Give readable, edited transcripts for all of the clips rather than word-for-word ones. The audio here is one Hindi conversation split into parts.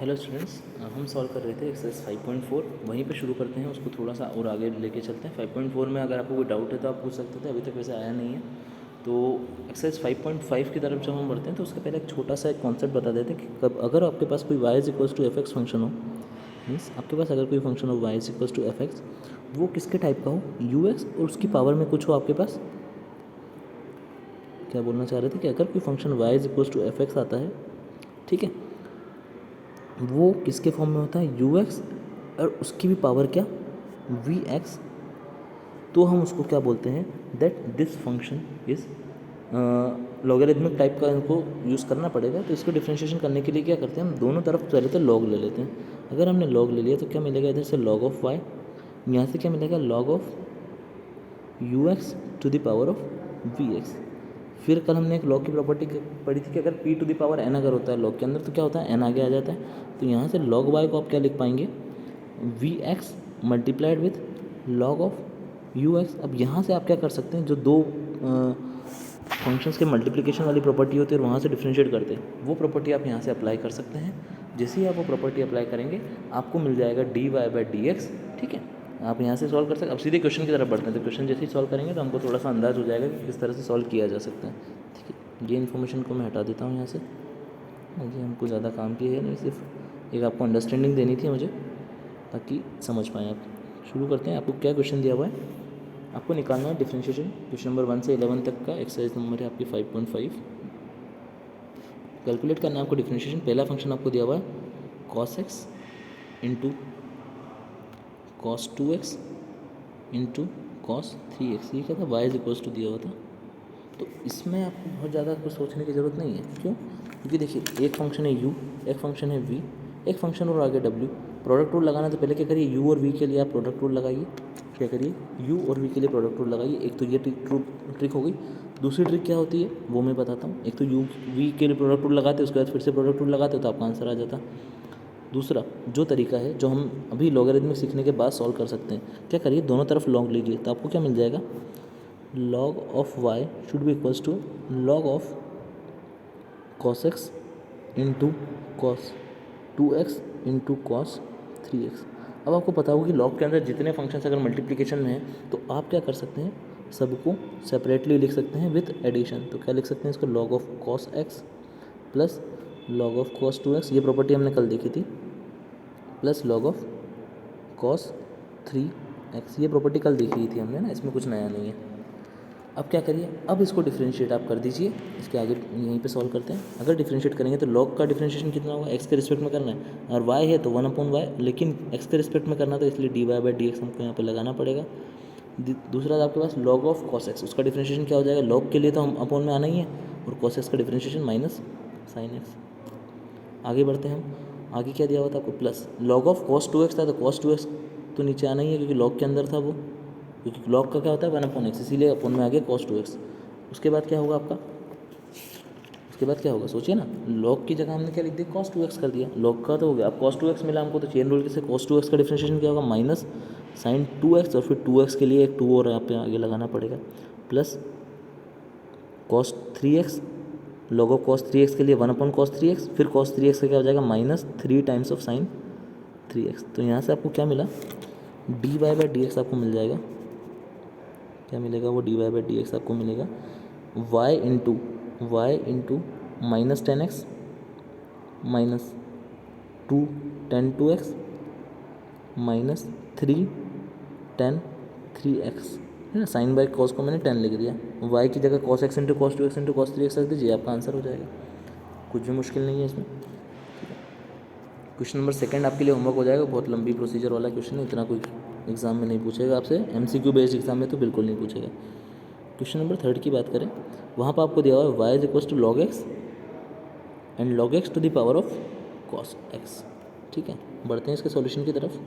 हेलो स्टूडेंट्स, हम सॉल्व कर रहे थे एक्सरसाइज 5.4। वहीं पे शुरू करते हैं, उसको थोड़ा सा और आगे लेके चलते हैं। 5.4 में अगर आपको कोई डाउट है तो आप पूछ सकते थे, अभी तक वैसे आया नहीं है। तो एक्सरसाइज 5.5 की तरफ जब हम बढ़ते हैं तो उसके पहले एक छोटा सा एक कॉन्सेप्ट बता देते हैं कि कब अगर आपके पास कोई y is equals to f x function हो, मीन्स आपके पास अगर कोई फंक्शन हो y is equals to f x, वो किसके टाइप का हो, यू एक्स और उसकी पावर में कुछ हो आपके पास। क्या बोलना चाह रहे थे कि अगर कोई function y is equals to f x आता है, ठीक है, वो किसके फॉर्म में होता है, यू एक्स और उसकी भी पावर क्या, वी एक्स। तो हम उसको क्या बोलते हैं, that this function is logarithmic type का इनको यूज़ करना पड़ेगा। तो इसको डिफ्रेंशिएशन करने के लिए क्या करते हैं, हम दोनों तरफ पहले तो लॉग ले लेते हैं। अगर हमने लॉग ले लिया तो क्या मिलेगा, इधर से लॉग ऑफ वाई, यहाँ से क्या मिलेगा, log of u x to the power of v x. फिर कल हमने एक लॉग की प्रॉपर्टी पढ़ी थी कि अगर p to the power n अगर होता है लॉग के अंदर तो क्या होता है, n आगे आ जाता है। तो यहाँ से log y को आप क्या लिख पाएंगे, v x multiplied with log of u x. अब यहाँ से आप क्या कर सकते हैं, जो दो फंक्शंस के मल्टीप्लिकेशन वाली प्रॉपर्टी होती है और वहाँ से डिफ्रेंशिएट करते हैं, वो प्रॉपर्टी आप यहाँ से अप्लाई कर सकते हैं। जैसे ही आप वो प्रॉपर्टी अप्लाई करेंगे आपको मिल जाएगा d y by d x. ठीक है, आप यहाँ से सॉल्व कर सकते हैं। अब सीधे क्वेश्चन की तरफ बढ़ते हैं। तो क्वेश्चन जैसे ही सॉल्व करेंगे तो हमको थोड़ा सा अंदाज हो जाएगा कि किस तरह से सॉल्व किया जा सकता है। ठीक है, ये इन्फॉर्मेशन को मैं हटा देता हूँ यहाँ से। मुझे हमको ज़्यादा काम की है नहीं, सिर्फ एक आपको अंडरस्टैंडिंग देनी थी मुझे, ताकि समझ पाएँ आप। शुरू करते हैं। आपको क्या क्वेश्चन दिया हुआ है, आपको निकालना है डिफ्रेंशिएशन। क्वेश्चन नंबर 1 से 11 तक का एक्सरसाइज नंबर है आपकी 5.5। कैलकुलेट करना है आपको डिफ्रेंशिएशन। पहला फंक्शन आपको दिया हुआ है cos x into cos 2x into cos 3x। ये क्या था, y इज इक्वल्स टू दिया हुआ था। तो इसमें आपको बहुत ज़्यादा कुछ सोचने की ज़रूरत नहीं है। क्यों? क्योंकि देखिए, एक फंक्शन है u, एक फंक्शन है v, एक फंक्शन और आगे w। प्रोडक्ट रूल लगाना तो पहले क्या करिए, u और v के लिए आप प्रोडक्ट रूल लगाइए। क्या करिए, u और v के लिए प्रोडक्ट रूल लगाइए। एक तो ये ट्रिक हो गई। दूसरी ट्रिक क्या होती है वो मैं बताता हूँ। एक तो u v के लिए प्रोडक्ट रूल लगाते, उसके बाद फिर से प्रोडक्ट रूल लगाते तो आपका आंसर आ जाता। दूसरा जो तरीका है, जो हम अभी लॉगरिथमिक सीखने के बाद सॉल्व कर सकते हैं, क्या करिए, दोनों तरफ लॉग लीजिए। तो आपको क्या मिल जाएगा, log of y should be equals to log of cos x into cos 2x into cos 3x। अब आपको पता होगा कि log के अंदर जितने फंक्शंस अगर मल्टीप्लिकेशन में हैं तो आप क्या कर सकते हैं, सबको सेपरेटली लिख सकते हैं विथ एडिशन। तो क्या लिख सकते हैं इसको, log of cos x plus log of cos 2x, ये प्रॉपर्टी हमने कल देखी थी, plus log of cos 3x, ये प्रॉपर्टी कल देख ली थी हमने ना, इसमें कुछ नया नहीं है। अब क्या करिए, अब इसको डिफ्रेंशिएट आप कर दीजिए। इसके आगे यहीं पे सॉल्व करते हैं। अगर डिफ्रेंशिएट करेंगे तो log का डिफ्रेंशिएशन कितना होगा, x के रिस्पेक्ट में करना है, और y है तो 1/y, लेकिन x के रिस्पेक्ट में करना, तो इसलिए d y by d x हमको यहाँ पे लगाना पड़ेगा। दूसरा आपके पास log ऑफ cos x, उसका डिफ्रेंशिएशन क्या हो जाएगा, log के लिए तो हम अपॉन में आना ही है, और cos x का डिफ्रेंशिएशन माइनस साइन x। आगे बढ़ते हैं हम। आगे क्या दिया हुआ था आपको, plus log of cos 2x था, तो cos 2x तो नीचे आना ही है क्योंकि log के अंदर था वो, क्योंकि log का क्या होता है 1/x, इसीलिए अपन में आ गया cos 2x। उसके बाद क्या होगा आपका, उसके बाद क्या होगा सोचिए ना, log की जगह हमने क्या लिख दिया, cos 2x कर दिया। log का तो हो गया, अब cos 2x मिला हमको, तो चेन रूल से cos 2x का डिफ्रेंशिएशन क्या होगा, माइनस साइन 2x, और फिर 2x के लिए एक 2 और यहाँ पे आगे लगाना पड़ेगा, plus cos 3x, log of cos 3x के लिए 1/cos 3x, फिर cos 3x का क्या हो जाएगा, minus 3 times of sine 3x। तो यहाँ से आपको क्या मिला, d y by d x आपको मिल जाएगा। क्या मिलेगा, वो d y by d x आपको मिलेगा y into minus 10x minus 2 minus 3 है ना। साइन बाई कॉस को मैंने 10 लिख दिया, y की जगह cos x into cos 2x into cos 3x रख दीजिए, आपका आंसर हो जाएगा। कुछ भी मुश्किल नहीं है इसमें। क्वेश्चन नंबर 2 आपके लिए होमवर्क हो जाएगा। बहुत लंबी प्रोसीजर वाला क्वेश्चन है, इतना कोई एग्जाम में नहीं पूछेगा आपसे, MCQ बेस्ड एग्जाम में तो बिल्कुल नहीं पूछेगा। क्वेश्चन नंबर 3 की बात करें, वहाँ पर आपको दिया हुआ है y is equals to log x and log x to the power of cos x. ठीक है, बढ़ते हैं इसके सॉल्यूशन की तरफ।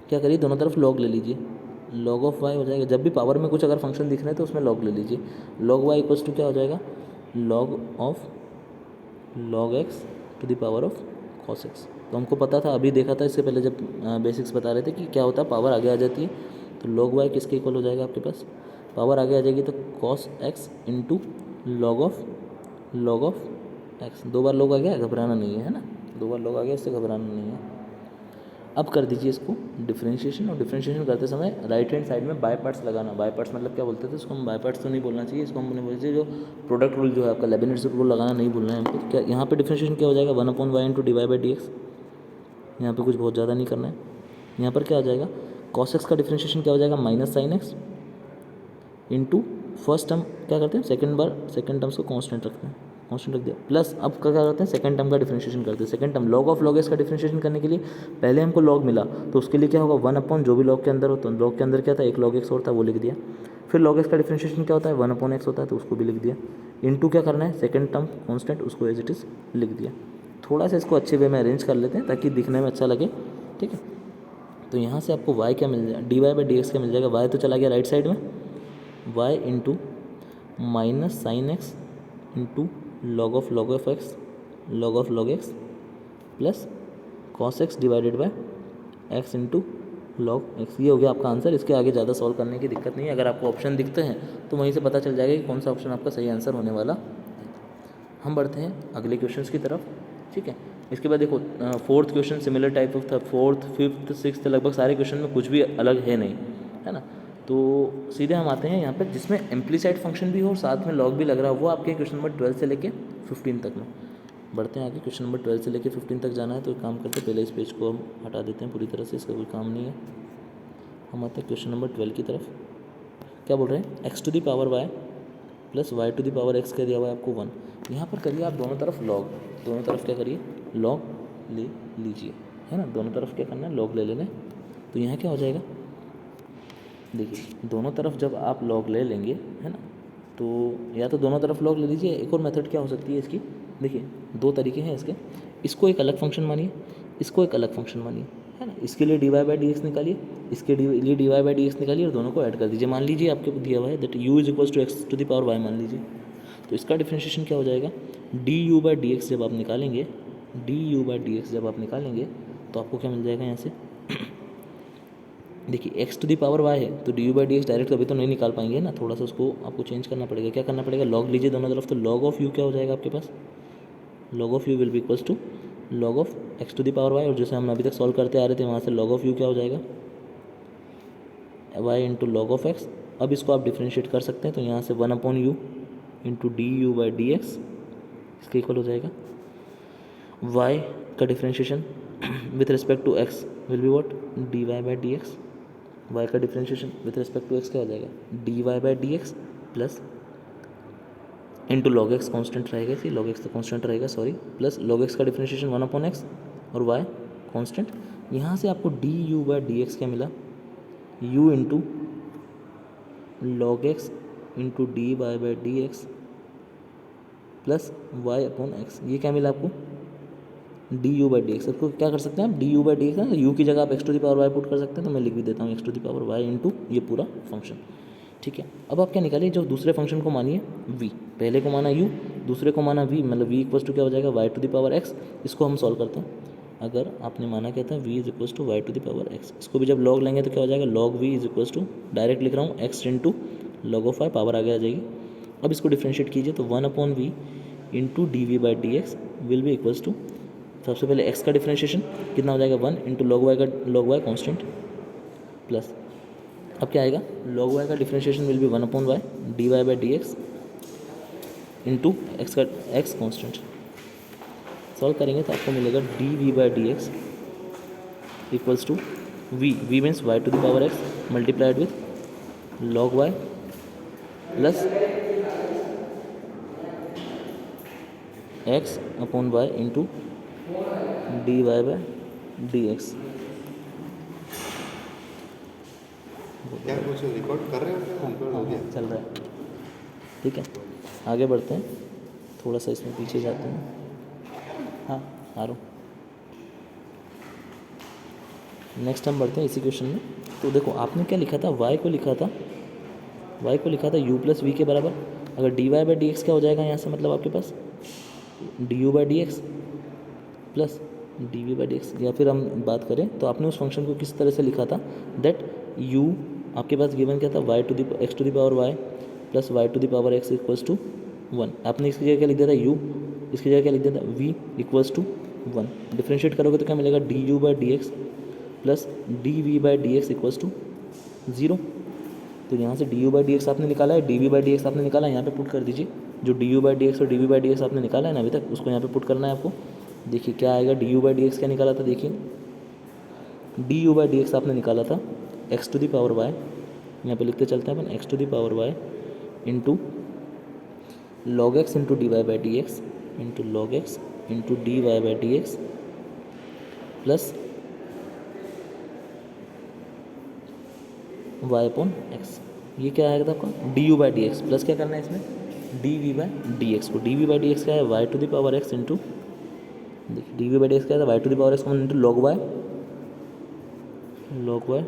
क्या करिए, दोनों तरफ लॉग ले लीजिए, लॉग ऑफ y हो जाएगा। जब भी पावर में कुछ अगर फंक्शन दिख रहे हैं तो उसमें लॉग ले लीजिए। लॉग y इक्वल्स टू क्या हो जाएगा, log of log x to the power of cos x. तो हमको पता था, अभी देखा था इससे पहले जब बेसिक्स बता रहे थे कि क्या होता है, पावर आगे आ जाती है। तो लॉग वाई किसके इक्वल हो जाएगा, आपके पास पावर आगे आ जाएगी तो cos x into log of x. 2 bar log आ गया, घबराना नहीं है ना, 2 बार log आ गया, इससे घबराना नहीं है। अब कर दीजिए इसको डिफरेंशिएशन, और डिफरेंशिएशन करते समय राइट हैंड साइड में बाय पार्ट्स लगाना। बाय पार्ट्स मतलब क्या बोलते थे इसको हम, बाय पार्ट्स तो नहीं बोलना चाहिए इसको, हम बोलना चाहिए जो प्रोडक्ट रूल जो है आपका लेबनिट्ज़ रूल लगाना नहीं भूलना है हमको। क्या यहाँ पे डिफरेंशिएशन क्या हो जाएगा, 1/y into d y by d x. यहाँ पर कुछ बहुत ज़्यादा नहीं करना है। यहाँ पर क्या हो जाएगा, cos x का डिफरेंशिएशन क्या हो जाएगा, minus sine x into first term क्या करते हैं, सेकंड टर्म्स को कांस्टेंट रखते हैं, कांस्टेंट रख दिया, प्लस अब क्या करते हैं, सेकंड टर्म का डिफरेंशिएशन करते हैं। Second term log of log s का डिफरेंशिएशन करने के लिए पहले हमको log मिला, तो उसके लिए क्या होगा, 1 जो भी log के अंदर हो, तो log के अंदर क्या था, एक log x और था, वो लिख दिया। फिर log x का डिफरेंशिएशन क्या होता है, 1/x होता है, तो उसको भी लिख दिया। इंटू क्या करना है, सेकंड टर्म कॉन्स्टेंट, उसको एज इट इज़ लिख दिया। थोड़ा सा इसको अच्छे वे में अरेंज कर लेते हैं ताकि दिखने में अच्छा लगे, ठीक है। तो यहाँ से आपको y क्या मिल जाएगा, d y by d x क्या मिल जाएगा, y तो चला गया राइट साइड में, y into minus sine x into log of x, log x plus cos x divided by x into log x. ये हो गया आपका आंसर। इसके आगे ज़्यादा सॉल्व करने की दिक्कत नहीं है। अगर आपको ऑप्शन दिखते हैं तो वहीं से पता चल जाएगा कि कौन सा ऑप्शन आपका सही आंसर होने वाला है। हम बढ़ते हैं अगले क्वेश्चंस की तरफ, ठीक है। इसके बाद देखो fourth question similar type of था, फोर्थ फिफ्थ सिक्स्थ लगभग सारे क्वेश्चन में कुछ भी अलग है नहीं, है ना। तो सीधे हम आते हैं यहाँ पर जिसमें एम्प्लीसाइड फंक्शन भी हो और साथ में लॉग भी लग रहा हो, वो आपके क्वेश्चन नंबर 12 से लेके 15 तक में। बढ़ते हैं आगे, क्वेश्चन नंबर 12 से लेके 15 तक जाना है, तो एक काम करते हैं, पहले इस पेज को हम हटा देते हैं पूरी तरह से, इसका कोई काम नहीं है। हम आते हैं क्वेश्चन नंबर 12 की तरफ। क्या बोल रहे हैं, x to the power y plus y to the power x क्या दिया हुआ है आपको 1। यहाँ पर करिए आप दोनों तरफ लॉग, दोनों तरफ क्या करिए, लॉग ले लीजिए, है ना। दोनों तरफ क्या करना है, लॉग ले लेना। तो यहाँ क्या हो जाएगा, देखिए दोनों तरफ जब आप लॉग ले लेंगे, है ना, तो या तो दोनों तरफ लॉग ले लीजिए। एक और मेथड क्या हो सकती है इसकी, देखिए 2 तरीके हैं इसके। इसको एक अलग फंक्शन मानिए, इसको एक अलग फंक्शन मानिए, है ना। इसके लिए d y by d x निकालिए, इसके लिए d y by d x निकालिए और दोनों को ऐड कर दीजिए। मान लीजिए आपके दिया हुआ है that u is equals to x to the power y मान लीजिए, तो इसका डिफरेंशिएशन क्या हो जाएगा, d u by d x जब आप निकालेंगे, d u by d x जब आप निकालेंगे तो आपको क्या मिल जाएगा यहाँ से, देखिए x to the power y है तो d u by d x direct कभी तो नहीं निकाल पाएंगे ना, थोड़ा सा उसको आपको चेंज करना पड़ेगा। क्या करना पड़ेगा, लॉग लीजिए दोनों तरफ, तो लॉग ऑफ यू क्या हो जाएगा आपके पास, log of u will be equals to log of x to the power y, और जैसे हम अभी तक सॉल्व करते आ रहे थे वहाँ से लॉग ऑफ यू क्या हो जाएगा, y into log of x. अब इसको आप डिफ्रेंशिएट कर सकते हैं, तो यहाँ से 1/u into d u by d x इसके इक्वल हो जाएगा। y का differentiation with respect to x will be what, d y by d x. y का differentiation with respect to x क्या हो जाएगा, d y by d x plus into log x constant रहेगा, इसी लॉग एक्स तो कॉन्स्टेंट रहेगा सॉरी, प्लस लॉग एक्स का डिफ्रेंशिएशन 1/x और y कॉन्स्टेंट। यहाँ से आपको d u by d x क्या मिला, u into log x into d y by d x plus y upon x. ये क्या मिला आपको, d u by d x. इसको क्या कर सकते हैं आप, d u by d x है, यू की जगह आप x to the power y put कर सकते हैं, तो मैं लिख भी देता हूँ x to the power y into ये पूरा फंक्शन, ठीक है। अब आप क्या निकालिए, जो दूसरे फंक्शन को मानिए v, पहले को माना u, दूसरे को माना v, मतलब v इक्वल्स टू क्या हो जाएगा, y to the power x। इसको हम सॉल्व करते हैं। अगर आपने माना क्या था, v is equals to y to the power x, इसको भी जब लॉग लेंगे तो क्या हो जाएगा, log v is equals to, direct लिख रहा हूँ, x into log of y, power आगे आ जाएगी। अब इसको डिफ्रेंशिएट कीजिए, तो 1/v into d v by d x will be equals to, सबसे पहले x का डिफ्रेंशिएशन कितना हो जाएगा, 1 into log y constant plus, अब क्या आएगा, log y का differentiation will be 1/y d y by d x into x का एक्स कॉन्स्टेंट। सॉल्व करेंगे तो आपको मिलेगा d v by d x equals to v means y to the power x multiplied with log y plus x upon y into d y by d x. क्या कुछ रिकॉर्ड कर रहे हो, रिकॉर्ड हो गया, चल रहा है, ठीक है। आगे बढ़ते हैं, थोड़ा सा इसमें पीछे जाते हैं, हाँ आ रहा हूँ। नेक्स्ट हम बढ़ते हैं इसी क्वेश्चन में। तो देखो आपने क्या लिखा था, y को लिखा था u प्लस वी के बराबर। अगर d y by d x क्या हो जाएगा यहाँ से, मतलब आपके पास d u by d x plus d v by d x, या फिर हम बात करें तो आपने उस फंक्शन को किस तरह से लिखा था, दैट u आपके पास गिवन क्या था, y to the x to the power y plus y to the power x equals to 1। आपने इसकी जगह क्या लिख दिया था, u इसकी जगह क्या लिख देता v इक्वल्स टू 1। डिफ्रेंशिएट करोगे तो क्या मिलेगा du by d x plus dv by d x equals to 0। तो यहाँ से du बाई डी एक्स आपने निकाला है, dv बाई डी एक्स आपने निकाला है, यहाँ पे पुट कर दीजिए। जो du बाई डी एक्स और dv बाई डी एक्स आपने निकाला है ना अभी तक, उसको यहाँ पे पुट करना है आपको। देखिए क्या आएगा, du बाई डी एक्स क्या निकाला था, देखिए du बाई डी एक्स आपने निकाला था x to the power y, यहाँ पे लिखते चलते हैं अपन x to the power y into log x into d y by d x into log x into d y by d x plus y upon x. ये क्या आएगा था आपका du by d x plus क्या करना है इसमें dv बाई डी एक्स को। dv बाई डी एक्स क्या है y to the power x into, देखिए dv बाई डी एक्स क्या है y to the power x into log y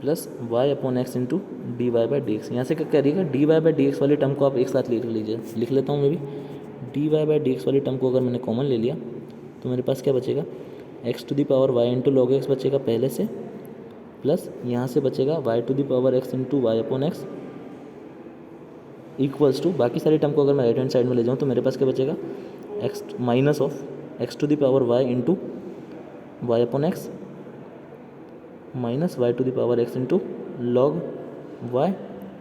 plus y upon x into d y by d x. यहाँ से क्या करिएगा d y by d x वाली टर्म को आप एक साथ लिख लीजिए, लिख लेता हूँ मैं भी। D y by d x वाली टर्म को अगर मैंने कॉमन ले लिया तो मेरे पास क्या बचेगा x to the power y into log x बचेगा पहले से, प्लस यहाँ से बचेगा y to the power x into y upon x equals to, बाकी सारी टर्म को अगर मैं राइट हैंड साइड में ले जाऊँ तो मेरे पास क्या बचेगा x minus of x to the power y into y upon x minus y to the power x into log y.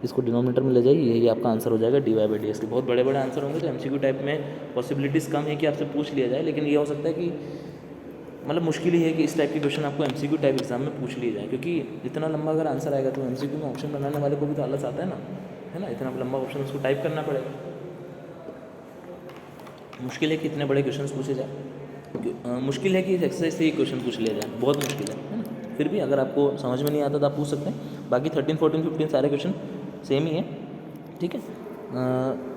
इसको डिनोमिनेटर में ले जाइए, यही आपका आंसर हो जाएगा d y by d x के। बहुत बड़े बड़े आंसर होंगे तो एमसीक्यू टाइप में पॉसिबिलिटीज़ कम है कि आपसे पूछ लिया जाए, लेकिन ये हो सकता है कि मतलब मुश्किल ही है कि इस टाइप के क्वेश्चन आपको एमसीक्यू टाइप एग्जाम में पूछ लिए जाए, क्योंकि इतना लंबा अगर आंसर आएगा तो एमसीक्यू में ऑप्शन बनाने वाले को भी तो आलस आता है ना, है ना। इतना लंबा ऑप्शन उसको टाइप करना पड़ेगा, मुश्किल है कि इतने बड़े क्वेश्चन पूछे जाए। मुश्किल है कि इस एक्सरसाइज से ही क्वेश्चन पूछ लिया जाए, बहुत मुश्किल है ना। फिर भी अगर आपको समझ में नहीं आता तो आप पूछ सकते हैं। बाकी 13, 14, 15 सारे क्वेश्चन सेम ही है, ठीक है।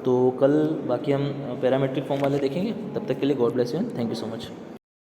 तो कल बाकी हम पैरामेट्रिक फॉर्म वाले देखेंगे। तब तक के लिए God bless you and thank you so much.